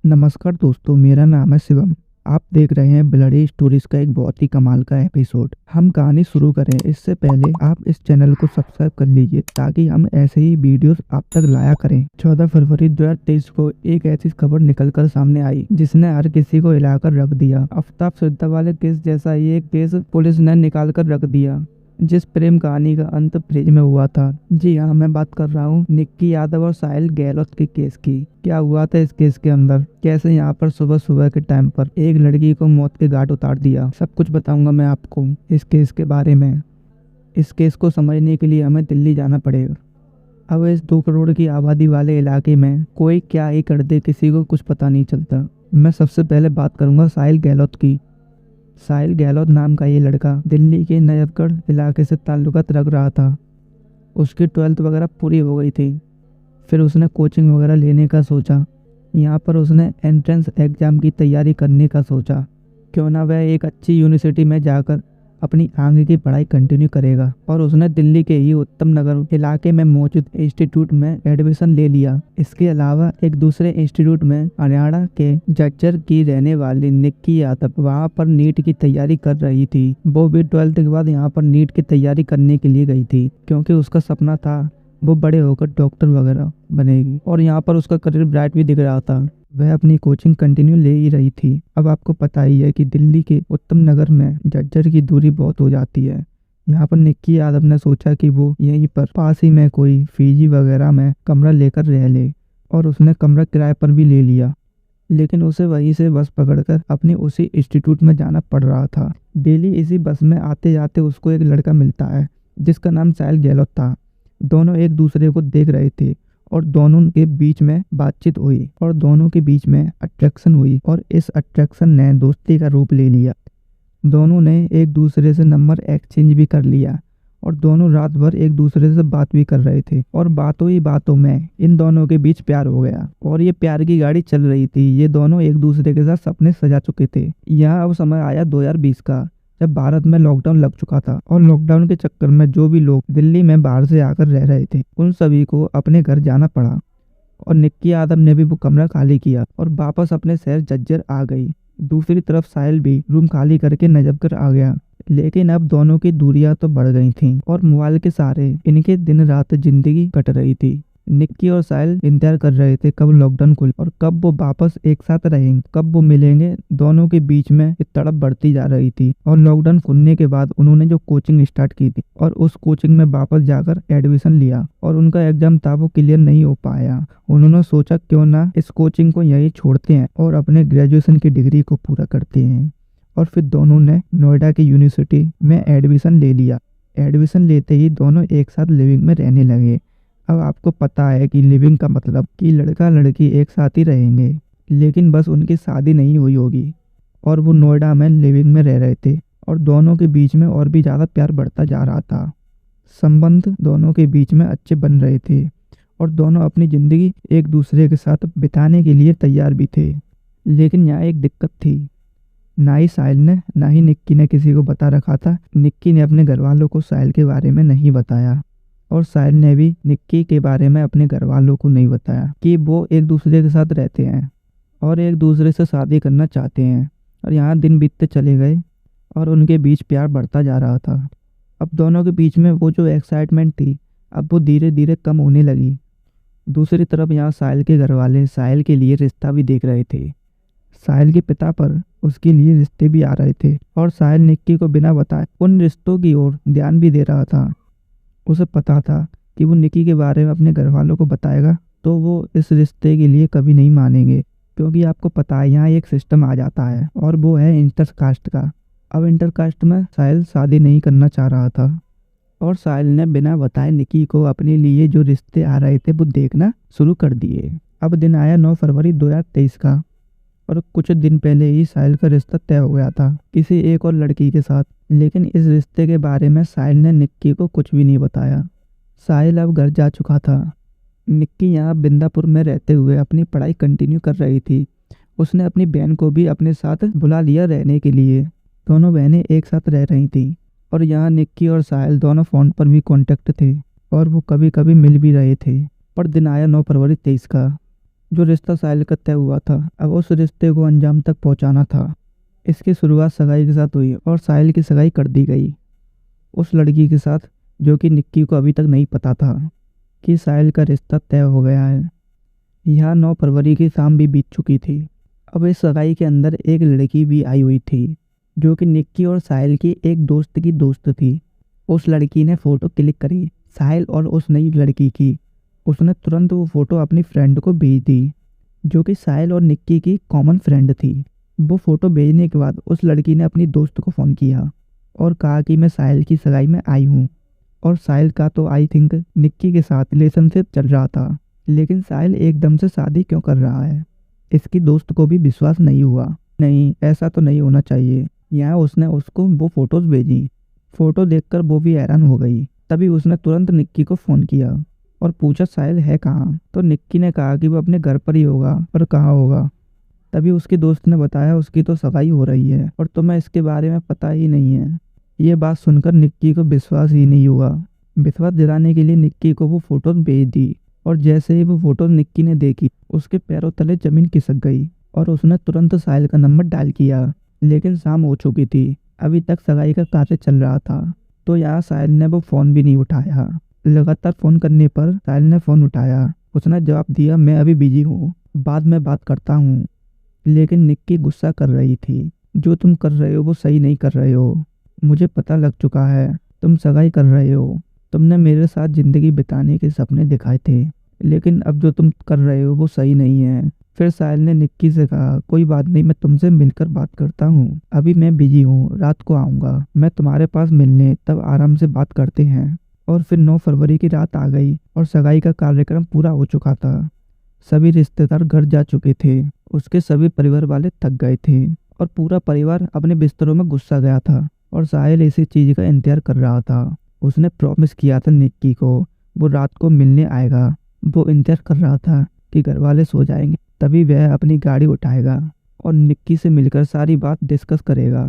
नमस्कार दोस्तों, मेरा नाम है शिवम। आप देख रहे हैं ब्लडी स्टोरीज का एक बहुत ही कमाल का एपिसोड। हम कहानी शुरू करें इससे पहले आप इस चैनल को सब्सक्राइब कर लीजिए ताकि हम ऐसे ही वीडियोस आप तक लाया करें। 14 फरवरी 2023 को एक ऐसी खबर निकलकर सामने आई जिसने हर किसी को हिलाकर रख दिया। आफ्ताब सिद्धा वाले केस जैसा ये केस पुलिस ने निकाल कर रख दिया, जिस प्रेम कहानी का अंत फ्रिज में हुआ था। जी हाँ, मैं बात कर रहा हूँ निक्की यादव और साहिल गहलोत के केस की। क्या हुआ था इस केस के अंदर, कैसे यहाँ पर सुबह सुबह के टाइम पर एक लड़की को मौत के घाट उतार दिया, सब कुछ बताऊंगा मैं आपको इस केस के बारे में। इस केस को समझने के लिए हमें दिल्ली जाना पड़ेगा। अब इस 2 करोड़ की आबादी वाले इलाके में कोई क्या ही कर दे, किसी को कुछ पता नहीं चलता। मैं सबसे पहले बात करूंगा साहिल गहलोत की। साहिल गहलोत नाम का ये लड़का दिल्ली के नजफगढ़ इलाके से ताल्लुकात रख रहा था। उसकी 12th वगैरह पूरी हो गई थी। फिर उसने कोचिंग वगैरह लेने का सोचा। यहाँ पर उसने एंट्रेंस एग्ज़ाम की तैयारी करने का सोचा। क्यों ना वह एक अच्छी यूनिवर्सिटी में जाकर अपनी आगे की पढ़ाई कंटिन्यू करेगा। और उसने दिल्ली के ही उत्तम नगर इलाके में मौजूद इंस्टीट्यूट में एडमिशन ले लिया। इसके अलावा एक दूसरे इंस्टीट्यूट में हरियाणा के झज्जर की रहने वाली निक्की यादव वहाँ पर नीट की तैयारी कर रही थी। वो भी 12th के बाद यहाँ पर नीट की तैयारी करने के लिए गई थी, क्योंकि उसका सपना था वो बड़े होकर डॉक्टर वगैरह बनेगी। और यहाँ पर उसका करियर ब्राइट भी दिख रहा था। वह अपनी कोचिंग कंटिन्यू ले ही रही थी। अब आपको पता ही है कि दिल्ली के उत्तम नगर में झज्जर की दूरी बहुत हो जाती है। यहाँ पर निक्की यादव ने सोचा कि वो यहीं पर पास ही में कोई पीजी वगैरह में कमरा लेकर रह ले, और उसने कमरा किराए पर भी ले लिया। लेकिन उसे वहीं से बस पकड़कर अपने उसी इंस्टीट्यूट में जाना पड़ रहा था। डेली इसी बस में आते जाते उसको एक लड़का मिलता है जिसका नाम साहिल गहलोत था। दोनों एक दूसरे को देख रहे थे और दोनों के बीच में बातचीत हुई और दोनों के बीच में अट्रैक्शन हुई, और इस अट्रैक्शन ने दोस्ती का रूप ले लिया। दोनों ने एक दूसरे से नंबर एक्सचेंज भी कर लिया और दोनों रात भर एक दूसरे से बात भी कर रहे थे। और बातों ही बातों में इन दोनों के बीच प्यार हो गया और ये प्यार की गाड़ी चल रही थी। ये दोनों एक दूसरे के साथ सपने सजा चुके थे। यहाँ अब समय आया 2020 का, जब भारत में लॉकडाउन लग चुका था। और लॉकडाउन के चक्कर में जो भी लोग दिल्ली में बाहर से आकर रह रहे थे उन सभी को अपने घर जाना पड़ा। और निक्की यादव ने भी वो कमरा खाली किया और वापस अपने शहर झज्जर आ गई। दूसरी तरफ साहिल भी रूम खाली करके नजफगढ़ आ गया। लेकिन अब दोनों की दूरियां तो बढ़ गई थीं और मोबाइल के सहारे इनके दिन रात जिंदगी कट रही थी। निक्की और साहिल इंतजार कर रहे थे कब लॉकडाउन खुले और कब वो वापस एक साथ रहेंगे, कब वो मिलेंगे। दोनों के बीच में एक तड़प बढ़ती जा रही थी। और लॉकडाउन खुलने के बाद उन्होंने जो कोचिंग स्टार्ट की थी और उस कोचिंग में वापस जाकर एडमिशन लिया, और उनका एग्जाम था वो क्लियर नहीं हो पाया। उन्होंने सोचा क्यों ना इस कोचिंग को यहीं छोड़ते हैं और अपने ग्रेजुएशन की डिग्री को पूरा करते हैं। और फिर दोनों ने नोएडा की यूनिवर्सिटी में एडमिशन ले लिया। एडमिशन लेते ही दोनों एक साथ लिविंग में रहने लगे। अब आपको पता है कि लिविंग का मतलब कि लड़का लड़की एक साथ ही रहेंगे, लेकिन बस उनकी शादी नहीं हुई होगी और वो नोएडा में लिविंग में रह रहे थे। और दोनों के बीच में और भी ज़्यादा प्यार बढ़ता जा रहा था। संबंध दोनों के बीच में अच्छे बन रहे थे और दोनों अपनी ज़िंदगी एक दूसरे के साथ बिताने के लिए तैयार भी थे। लेकिन यहाँ एक दिक्कत थी। ना ही साहिल ने ना ही निक्की ने किसी को बता रखा था। निक्की ने अपने घर वालों को साहिल के बारे में नहीं बताया और साहिल ने भी निक्की के बारे में अपने घर वालों को नहीं बताया कि वो एक दूसरे के साथ रहते हैं और एक दूसरे से शादी करना चाहते हैं। और यहाँ दिन बीतते चले गए और उनके बीच प्यार बढ़ता जा रहा था। अब दोनों के बीच में वो जो एक्साइटमेंट थी अब वो धीरे धीरे कम होने लगी। दूसरी तरफ यहाँ साहिल के घर वाले साहिल के लिए रिश्ता भी देख रहे थे। साहिल के पिता पर उसके लिए रिश्ते भी आ रहे थे और साहिल निक्की को बिना बताए उन रिश्तों की ओर ध्यान भी दे रहा था। उसे पता था कि वो निक्की के बारे में अपने घर वालों को बताएगा तो वो इस रिश्ते के लिए कभी नहीं मानेंगे, क्योंकि आपको पता है यहाँ एक सिस्टम आ जाता है और वो है इंटरकास्ट का। अब इंटरकास्ट में साहिल शादी नहीं करना चाह रहा था और साहिल ने बिना बताए निक्की को अपने लिए जो रिश्ते आ रहे थे वो देखना शुरू कर दिए। अब दिन आया 9 फरवरी 2023 का और कुछ दिन पहले ही साहिल का रिश्ता तय हो गया था किसी एक और लड़की के साथ। लेकिन इस रिश्ते के बारे में साहिल ने निक्की को कुछ भी नहीं बताया। साहिल अब घर जा चुका था। निक्की यहाँ बिंदापुर में रहते हुए अपनी पढ़ाई कंटिन्यू कर रही थी। उसने अपनी बहन को भी अपने साथ बुला लिया रहने के लिए। दोनों बहनें एक साथ रह रही थी और यहाँ निक्की और साहिल दोनों फ़ोन पर भी कांटेक्ट थे और वो कभी कभी मिल भी रहे थे। पर दिन आया 9 फरवरी 23 का जो रिश्ता साहिल का तय हुआ था, अब उस रिश्ते को अंजाम तक पहुंचाना था। इसकी शुरुआत सगाई के साथ हुई और साहिल की सगाई कर दी गई उस लड़की के साथ जो कि निक्की को अभी तक नहीं पता था कि साहिल का रिश्ता तय हो गया है। यहाँ 9 फरवरी की शाम भी बीत चुकी थी। अब इस सगाई के अंदर एक लड़की भी आई हुई थी जो कि निक्की और साहिल की एक दोस्त की दोस्त थी। उस लड़की ने फ़ोटो क्लिक करी साहिल और उस नई लड़की की। उसने तुरंत वो फ़ोटो अपनी फ्रेंड को भेज दी जो कि साहिल और निक्की की कॉमन फ्रेंड थी। वो फ़ोटो भेजने के बाद उस लड़की ने अपनी दोस्त को फ़ोन किया और कहा कि मैं साहिल की सगाई में आई हूँ। और साहिल का तो आई थिंक निक्की के साथ रिलेशनशिप चल रहा था, लेकिन साहिल एकदम से शादी क्यों कर रहा है। इसकी दोस्त को भी विश्वास नहीं हुआ। नहीं, ऐसा तो नहीं होना चाहिए। यहाँ उसने उसको वो फ़ोटोज़ भेजी। फ़ोटो देखकर वो भी हैरान हो गई। तभी उसने तुरंत निक्की को फ़ोन किया और पूछा साहिल है कहाँ। तो निक्की ने कहा कि वो अपने घर पर ही होगा, पर कहाँ होगा। तभी उसके दोस्त ने बताया उसकी तो सगाई हो रही है और तुम्हें इसके बारे में पता ही नहीं है। ये बात सुनकर निक्की को विश्वास ही नहीं हुआ। विश्वास दिलाने के लिए निक्की को वो फ़ोटोज़ भेज दी और जैसे ही वो फ़ोटोज़ निक्की ने देखी उसके पैरों तले ज़मीन खिसक गई और उसने तुरंत साहिल का नंबर डायल किया। लेकिन शाम हो चुकी थी, अभी तक सगाई का कार्य चल रहा था। तो यहाँ साहिल ने वो फ़ोन भी नहीं उठाया। लगातार फ़ोन करने पर साहिल ने फ़ोन उठाया। उसने जवाब दिया मैं अभी बिजी हूँ, बाद में बात करता हूँ। लेकिन निक्की गुस्सा कर रही थी। जो तुम कर रहे हो वो सही नहीं कर रहे हो। मुझे पता लग चुका है तुम सगाई कर रहे हो। तुमने मेरे साथ ज़िंदगी बिताने के सपने दिखाए थे, लेकिन अब जो तुम कर रहे हो वो सही नहीं है। फिर साहिल ने निक्की से कहा कोई बात नहीं, मैं तुमसे मिलकर बात करता हूँ। अभी मैं बिजी हूँ, रात को आऊँगा मैं तुम्हारे पास मिलने, तब आराम से बात करते हैं। और फिर 9 फरवरी की रात आ गई और सगाई का कार्यक्रम पूरा हो चुका था। सभी रिश्तेदार घर जा चुके थे। उसके सभी परिवार वाले थक गए थे और पूरा परिवार अपने बिस्तरों में गुस्सा गया था और साहिल इसी चीज़ का इंतजार कर रहा था। उसने प्रॉमिस किया था निक्की को वो रात को मिलने आएगा। वो इंतजार कर रहा था कि घर वाले सो जाएंगे तभी वह अपनी गाड़ी उठाएगा और निक्की से मिलकर सारी बात डिस्कस करेगा।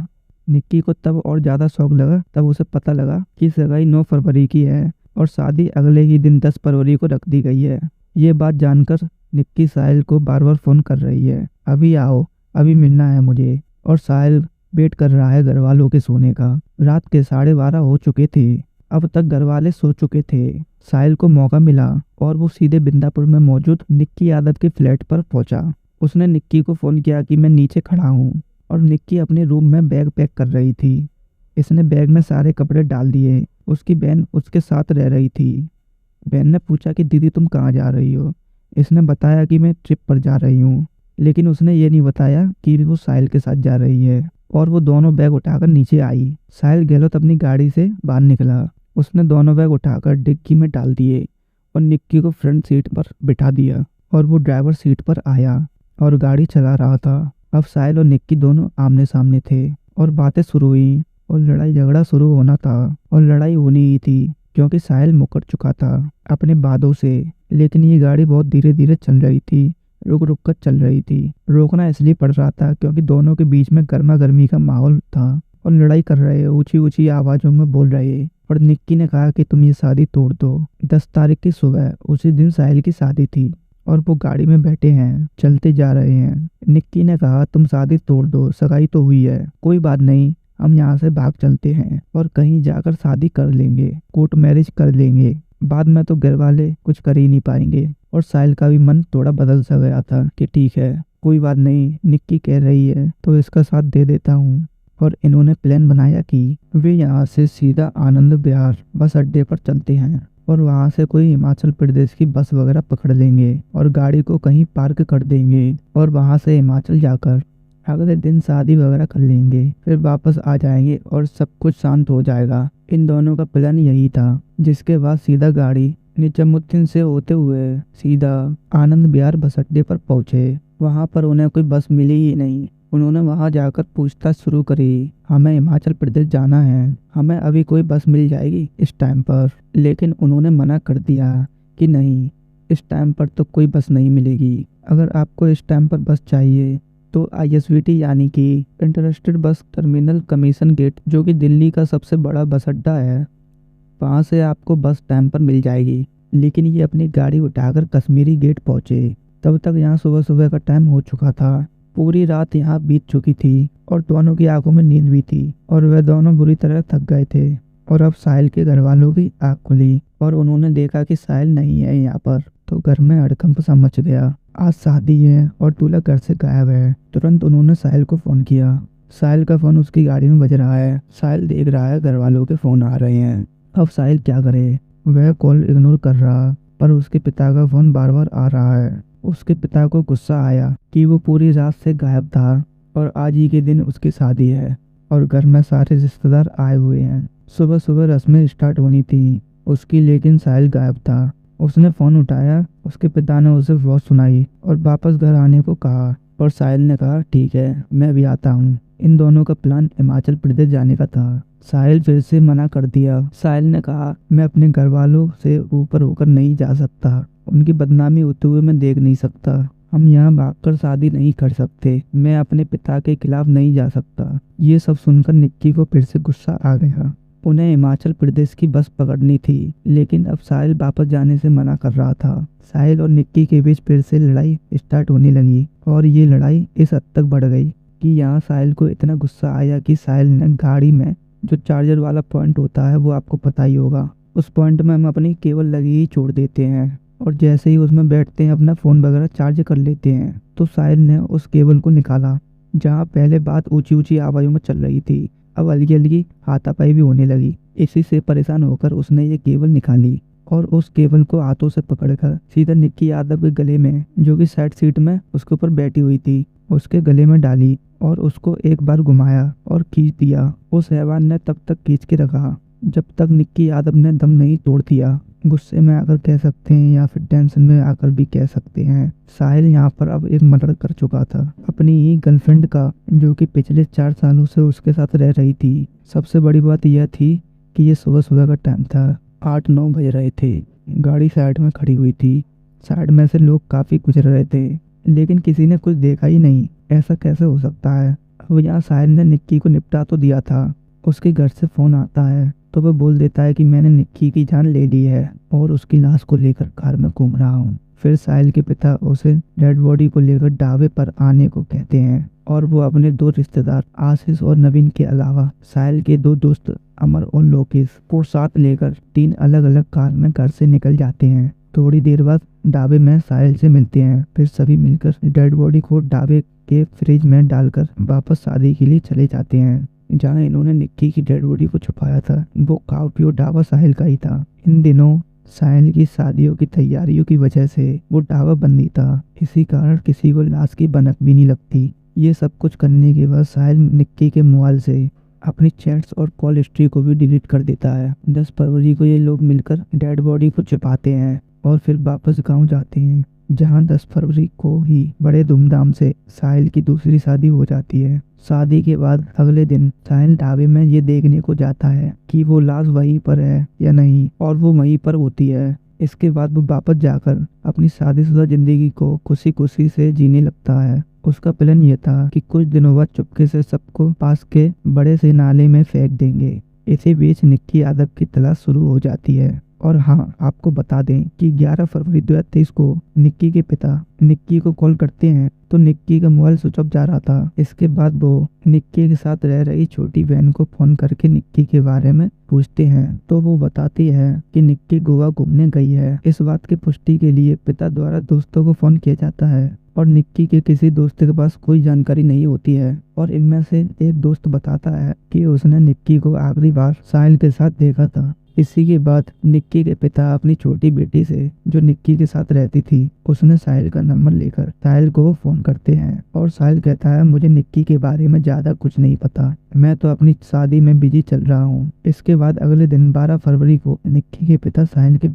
निक्की को तब और ज़्यादा शौक लगा। तब उसे पता लगा कि सगाई 9 फरवरी की है और शादी अगले ही दिन 10 फरवरी को रख दी गई है। ये बात जानकर निक्की साहिल को बार बार फ़ोन कर रही है, अभी आओ, अभी मिलना है मुझे। और साहिल वेट कर रहा है घर वालों के सोने का। रात के 12:30 हो चुके थे। अब तक घर वाले सो चुके थे। साहिल को मौका मिला और वो सीधे बिंदापुर में मौजूद निक्की यादव के फ्लैट पर पहुंचा। उसने निक्की को फ़ोन किया कि मैं नीचे खड़ा हूँ और निक्की अपने रूम में बैग पैक कर रही थी। इसने बैग में सारे कपड़े डाल दिए। उसकी बहन उसके साथ रह रही थी। बहन ने पूछा कि दीदी तुम कहाँ जा रही हो। इसने बताया कि मैं ट्रिप पर जा रही हूँ, लेकिन उसने ये नहीं बताया कि वो साहिल के साथ जा रही है। और वो दोनों बैग उठाकर नीचे आई। साहिल गहलोत अपनी गाड़ी से बाहर निकला। उसने दोनों बैग उठाकर डिक्की में डाल दिए और निक्की को फ्रंट सीट पर बिठा दिया और वो ड्राइवर सीट पर आया और गाड़ी चला रहा था। अब साहिल और निक्की दोनों आमने सामने थे और बातें शुरू हुई और लड़ाई झगड़ा शुरू होना था। और लड़ाई होनी ही थी क्योंकि साहिल मुकर चुका था अपने वादों से। लेकिन ये गाड़ी बहुत धीरे धीरे चल रही थी, रुक रुक कर चल रही थी। रोकना इसलिए पड़ रहा था क्योंकि दोनों के बीच में गर्मा गर्मी का माहौल था और लड़ाई कर रहे, ऊंची ऊंची आवाज़ों में बोल रहे। और निक्की ने कहा कि तुम ये शादी तोड़ दो। 10 तारीख की सुबह उसी दिन साहिल की शादी थी और वो गाड़ी में बैठे हैं, चलते जा रहे हैं। निक्की ने कहा तुम शादी तोड़ दो, सगाई तो हुई है, कोई बात नहीं, हम यहाँ से भाग चलते हैं और कहीं जाकर शादी कर लेंगे, कोर्ट मैरिज कर लेंगे। बाद में तो घर वाले कुछ कर ही नहीं पाएंगे। और साहिल का भी मन थोड़ा बदल सा गया था कि ठीक है, कोई बात नहीं, निक्की कह रही है तो इसका साथ दे देता हूँ। और इन्होंने प्लान बनाया कि वे यहाँ से सीधा आनंद विहार बस अड्डे पर चलते हैं और वहाँ से कोई हिमाचल प्रदेश की बस वगैरह पकड़ लेंगे और गाड़ी को कहीं पार्क कर देंगे और वहाँ से हिमाचल जाकर अगले दिन शादी वगैरह कर लेंगे। फिर वापस आ जाएंगे और सब कुछ शांत हो जाएगा। इन दोनों का प्लान यही था। जिसके बाद सीधा गाड़ी निजामुद्दीन से होते हुए सीधा आनंद विहार बस अड्डे पर पहुंचे। वहां पर उन्हें कोई बस मिली ही नहीं। उन्होंने वहां जाकर पूछताछ शुरू करी, हमें हिमाचल प्रदेश जाना है, हमें अभी कोई बस मिल जाएगी इस टाइम पर। लेकिन उन्होंने मना कर दिया कि नहीं, इस टाइम पर तो कोई बस नहीं मिलेगी। अगर आपको इस टाइम पर बस चाहिए तो ISVT यानी कि interested bus terminal commission gate, जो कि दिल्ली का सबसे बड़ा बस अड्डा है, वहाँ से आपको बस टाइम पर मिल जाएगी। लेकिन ये अपनी गाड़ी उठाकर कश्मीरी गेट पहुँचे तब तक यहाँ सुबह सुबह का टाइम हो चुका था। पूरी रात यहाँ बीत चुकी थी और दोनों की आंखों में नींद भी थी और वह दोनों बुरी तरह थक गए थे। और अब साहिल के घर वालों की आंख खुली और उन्होंने देखा कि साहिल नहीं है यहाँ पर। तो घर में हड़कंप सा मच गया। आज शादी है और दूल्हा घर से गायब है। तुरंत उन्होंने साहिल को फोन किया। साहिल का फोन उसकी गाड़ी में बज रहा है। साहिल देख रहा है घर वालों के फोन आ रहे हैं। अब साहिल क्या करे, वह कॉल इग्नोर कर रहा, पर उसके पिता का फोन बार बार आ रहा है। उसके पिता को गुस्सा आया कि वो पूरी रात से गायब था और आज ही के दिन उसकी शादी है और घर में सारे रिश्तेदार आए हुए हैं। सुबह सुबह रस्में स्टार्ट होनी थी उसकी, लेकिन साहिल गायब था। उसने फोन उठाया, उसके पिता ने उसे वॉइस सुनाई और वापस घर आने को कहा, और साहिल ने कहा ठीक है मैं भी आता हूँ। इन दोनों का प्लान हिमाचल प्रदेश जाने का था। साहिल फिर से मना कर दिया। साहिल ने कहा मैं अपने घर वालों से ऊपर होकर नहीं जा सकता, उनकी बदनामी होते हुए मैं देख नहीं सकता। हम यहाँ भागकर शादी नहीं कर सकते, मैं अपने पिता के खिलाफ नहीं जा सकता। ये सब सुनकर निक्की को फिर से गुस्सा आ गया। उन्हें हिमाचल प्रदेश की बस पकड़नी थी, लेकिन अब साहिल वापस जाने से मना कर रहा था। साहिल और निक्की के बीच फिर से लड़ाई स्टार्ट होने लगी और ये लड़ाई इस हद तक बढ़ गई कि यहाँ साहिल को इतना गुस्सा आया कि साहिल ने गाड़ी में जो चार्जर वाला पॉइंट होता है वो आपको पता ही होगा, उस पॉइंट में हम अपनी केबल लगी ही छोड़ देते हैं और जैसे ही उसमें बैठते हैं अपना फ़ोन वगैरह चार्ज कर लेते हैं। तो साहिल ने उस केबल को निकाला। जहाँ पहले बात ऊंची ऊंची आवाज़ों में चल रही थी, अब अलगी अलगी हाथापाई भी होने लगी। इसी से परेशान होकर उसने ये केबल निकाली और उस केबल को हाथों से पकड़कर सीधा निक्की यादव के गले में, जो कि साइड सीट में उसके ऊपर बैठी हुई थी, उसके गले में डाली और उसको एक बार घुमाया और खींच दिया। उस हैवान ने तब तक खींच के रखा जब तक निक्की यादव ने दम नहीं तोड़ दिया। गुस्से में आकर कह सकते हैं या फिर टेंशन में आकर भी कह सकते हैं। साहिल यहाँ पर अब एक मर्डर कर चुका था अपनी ही गर्लफ्रेंड का, जो कि पिछले 4 सालों से उसके साथ रह रही थी। सबसे बड़ी बात यह थी कि ये सुबह सुबह का टाइम था, 8-9 बज रहे थे। गाड़ी साइड में खड़ी हुई थी, साइड में से लोग काफ़ी गुजर रहे थे, लेकिन किसी ने कुछ देखा ही नहीं। ऐसा कैसे हो सकता है। अब यहाँ साहिल ने निक्की को निपटा तो दिया था, उसके घर से फ़ोन आता है तो वह बोल देता है कि मैंने निक्की की जान ले ली है और उसकी लाश को लेकर कार में घूम रहा हूँ। फिर साहिल के पिता उसे डेड बॉडी को लेकर ढाबे पर आने को कहते हैं और वो अपने 2 रिश्तेदार आशीष और नवीन के अलावा साहिल के 2 दोस्त अमर और लोकेश को साथ लेकर 3 अलग अलग कार में घर से निकल जाते हैं। थोड़ी देर बाद ढाबे में साहिल से मिलते हैं। फिर सभी मिलकर डेड बॉडी को ढाबे के फ्रिज में डालकर वापस शादी के लिए चले जाते हैं। जहाँ इन्होंने निक्की की डेड बॉडी को छुपाया था वो काफी ढाबा साहिल का ही था। इन दिनों साहिल की शादियों की तैयारियों की वजह से वो ढाबा बंद ही था, इसी कारण किसी को लाश की भनक भी नहीं लगती। ये सब कुछ करने के बाद साहिल निक्की के मोबाइल से अपनी चैट्स और कॉल हिस्ट्री को भी डिलीट कर देता है। 10 फरवरी को ये लोग मिलकर डेड बॉडी को छुपाते हैं और फिर वापस गाँव जाते हैं, जहाँ 10 फरवरी को ही बड़े धूमधाम से साहिल की दूसरी शादी हो जाती है। शादी के बाद अगले दिन साहिल ढाबे में ये देखने को जाता है कि वो लाश वहीं पर है या नहीं, और वो वहीं पर होती है। इसके बाद वो वापस जाकर अपनी शादीशुदा जिंदगी को खुशी खुशी से जीने लगता है। उसका प्लान ये था कि कुछ दिनों बाद चुपके से सबको पास के बड़े से नाले में फेंक देंगे। इसी बीच निक्की यादव की तलाश शुरू हो जाती है। और हाँ, आपको बता दें कि 11 फरवरी 2023 को निक्की के पिता निक्की को कॉल करते हैं तो निक्की का मोबाइल स्विच ऑफ जा रहा था। इसके बाद वो निक्की के साथ रह रही छोटी बहन को फोन करके निक्की के बारे में पूछते हैं तो वो बताती है कि निक्की गोवा घूमने गई है। इस बात की पुष्टि के लिए पिता द्वारा दोस्तों को फोन किया जाता है और निक्की के किसी दोस्त के पास कोई जानकारी नहीं होती है और इनमें से एक दोस्त बताता है कि उसने निक्की को आखिरी बार साहिल के साथ देखा था। इसी के बाद निक्की के पिता अपनी छोटी बेटी से, जो निक्की के साथ रहती थी, उसने साहिल का नंबर लेकर साहिल को फोन करते हैं और साहिल कहता है मुझे निक्की के बारे में ज्यादा कुछ नहीं पता, मैं तो अपनी शादी में बिजी चल रहा हूँ। इसके बाद अगले दिन 12 फरवरी को निक्की के पिता साहिल के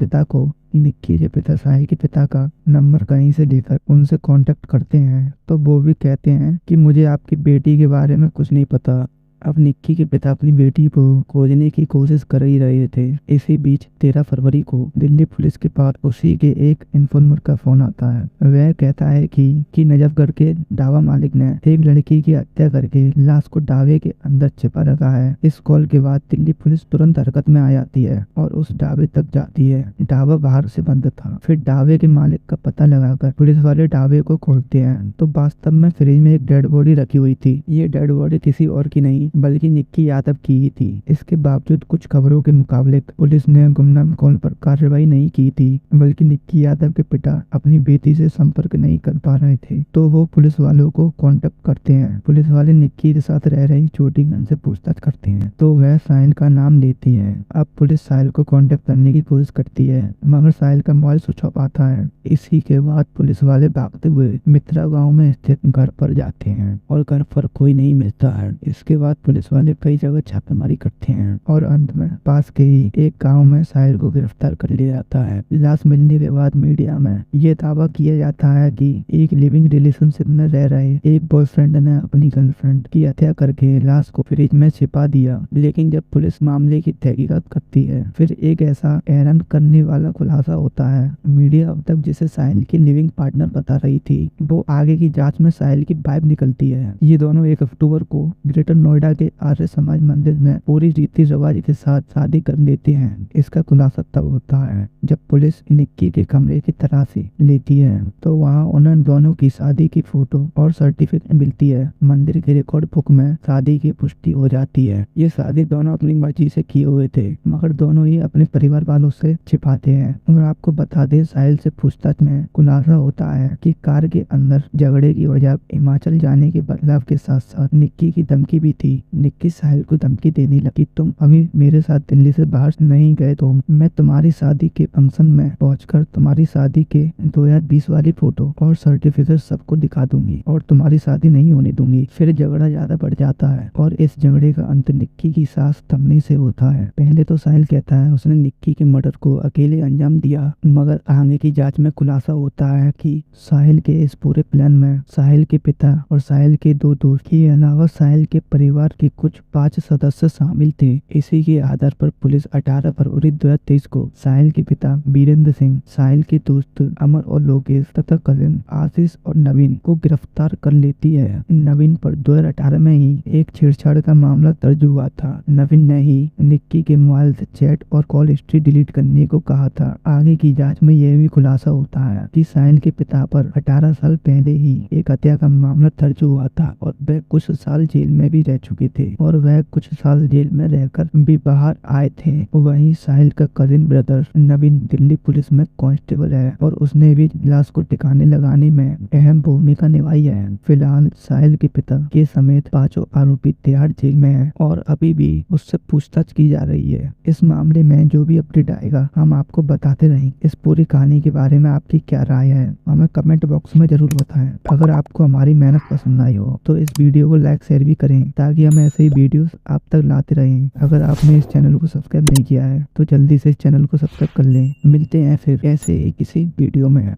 पिता का नंबर कहीं से लेकर उनसे कांटेक्ट करते हैं तो वो भी कहते हैं कि मुझे आपकी बेटी के बारे में कुछ नहीं पता, अब निक्की के पिता अपनी बेटी को खोजने की कोशिश कर ही रहे थे। इसी बीच 13 फरवरी को दिल्ली पुलिस के पास उसी के एक इन्फॉर्मर का फोन आता है। वह कहता है कि नजफगढ़ के ढाबा मालिक ने एक लड़की की हत्या करके लाश को ढाबे के अंदर छिपा रखा है। इस कॉल के बाद दिल्ली पुलिस तुरंत हरकत में आ जाती है और उस ढाबे तक जाती है। ढाबा बाहर से बंद था। फिर ढाबे के मालिक का पता लगाकर पुलिस वाले ढाबे को खोलते हैं तो वास्तव में फ्रिज में एक डेड बॉडी रखी हुई थी। ये डेड बॉडी किसी और की नहीं बल्कि निक्की यादव की ही थी। इसके बावजूद कुछ खबरों के मुकाबले पुलिस ने गुमनाम कॉल पर कार्रवाई नहीं की थी, बल्कि निक्की यादव के पिता अपनी बेटी से संपर्क नहीं कर पा रहे थे तो वो पुलिस वालों को कांटेक्ट करते हैं। पुलिस वाले निक्की के साथ रह रही छोटी बहन से पूछताछ करते हैं तो वह साहिल का नाम लेती है। अब पुलिस साहिल को कांटेक्ट करने की कोशिश करती है मगर साहिल का मोबाइल स्विच ऑफ आता है। इसी के बाद पुलिस वाले भागते हुए मित्रा गाँव में स्थित घर पर जाते हैं और घर पर कोई नहीं मिलता है। इसके बाद पुलिस वाले कई जगह छापेमारी करते हैं और अंत में पास के ही एक गांव में साहिल को गिरफ्तार कर लिया जाता है। लाश मिलने के बाद मीडिया में ये दावा किया जाता है कि एक लिविंग रिलेशनशिप में रह रहे एक बॉयफ्रेंड ने अपनी गर्लफ्रेंड की हत्या करके लाश को फ्रिज में छिपा दिया। लेकिन जब पुलिस मामले की तहकीकात करती है फिर एक ऐसा हैरान करने वाला खुलासा होता है। मीडिया अब तक जिसे साहिल की लिविंग पार्टनर बता रही थी वो आगे की जांच में साहिल की वाइफ निकलती है। ये दोनों 1 अक्टूबर को ग्रेटर नोएडा के आर्य समाज मंदिर में पूरी रीति रिवाज के साथ शादी कर लेते हैं। इसका खुलासा तब होता है जब पुलिस निक्की के कमरे की तलाशी लेती है तो वहाँ उन्हें दोनों की शादी की फोटो और सर्टिफिकेट मिलती है। मंदिर के रिकॉर्ड बुक में शादी की पुष्टि हो जाती है। ये शादी दोनों अपनी मर्जी से किए हुए थे मगर दोनों ही अपने परिवार वालों से छिपाते हैं। और आपको बता दें साहिल से पूछताछ में खुलासा होता है कि कार के अंदर झगड़े की वजह हिमाचल जाने के बदलाव के साथ साथ निक्की की धमकी भी थी। निक्की साहिल को धमकी देने लगी, तुम अभी मेरे साथ दिल्ली से बाहर नहीं गए तो मैं तुम्हारी शादी के फंक्शन में पहुंचकर तुम्हारी शादी के 2020 वाली फोटो और सर्टिफिकेट सबको दिखा दूंगी और तुम्हारी शादी नहीं होने दूंगी। फिर झगड़ा ज्यादा बढ़ जाता है और इस झगड़े का अंत निक्की की सांस थमने से होता है। पहले तो साहिल कहता है उसने निक्की के मर्डर को अकेले अंजाम दिया मगर आगे की जांच में खुलासा होता है कि साहिल के इस पूरे प्लान में साहिल के पिता और साहिल के 2 दोस्त के अलावा साहिल के परिवार के कुछ 5 सदस्य शामिल थे। इसी के आधार पर पुलिस 18 फरवरी 2023 को साहिल के पिता वीरेंद्र सिंह, साहिल के दोस्त अमर और लोकेश तथा कजिन आशीष और नवीन को गिरफ्तार कर लेती है। नवीन पर 2018 में ही एक छेड़छाड़ का मामला दर्ज हुआ था। नवीन ने ही निक्की के मोबाइल से चैट और कॉल हिस्ट्री डिलीट करने को कहा था। आगे की जांच में यह भी खुलासा होता है कि साहिल के पिता पर 18 साल पहले ही एक हत्या का मामला दर्ज हुआ था और वह कुछ साल जेल में भी रह चुके थे और वह कुछ साल जेल में रहकर भी बाहर आए थे। वहीं साहिल का कजिन ब्रदर नवीन दिल्ली पुलिस में कांस्टेबल है और उसने भी लाश को ठिकाने लगाने में अहम भूमिका निभाई है। फिलहाल साहिल के पिता के समेत 5 आरोपी तिहाड़ जेल में है और अभी भी उससे पूछताछ की जा रही है। इस मामले में जो भी अपडेट आएगा हम आपको बताते रहेंगे। इस पूरी कहानी के बारे में आपकी क्या राय है हमें कमेंट बॉक्स में जरूर बताएं। अगर आपको हमारी मेहनत पसंद आई हो तो इस वीडियो को लाइक शेयर भी करें ताकि हम ऐसे ही वीडियोस आप तक लाते रहें। अगर आपने इस चैनल को सब्सक्राइब नहीं किया है तो जल्दी से इस चैनल को सब्सक्राइब कर लें। मिलते हैं फिर ऐसे ही किसी वीडियो में।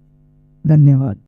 धन्यवाद।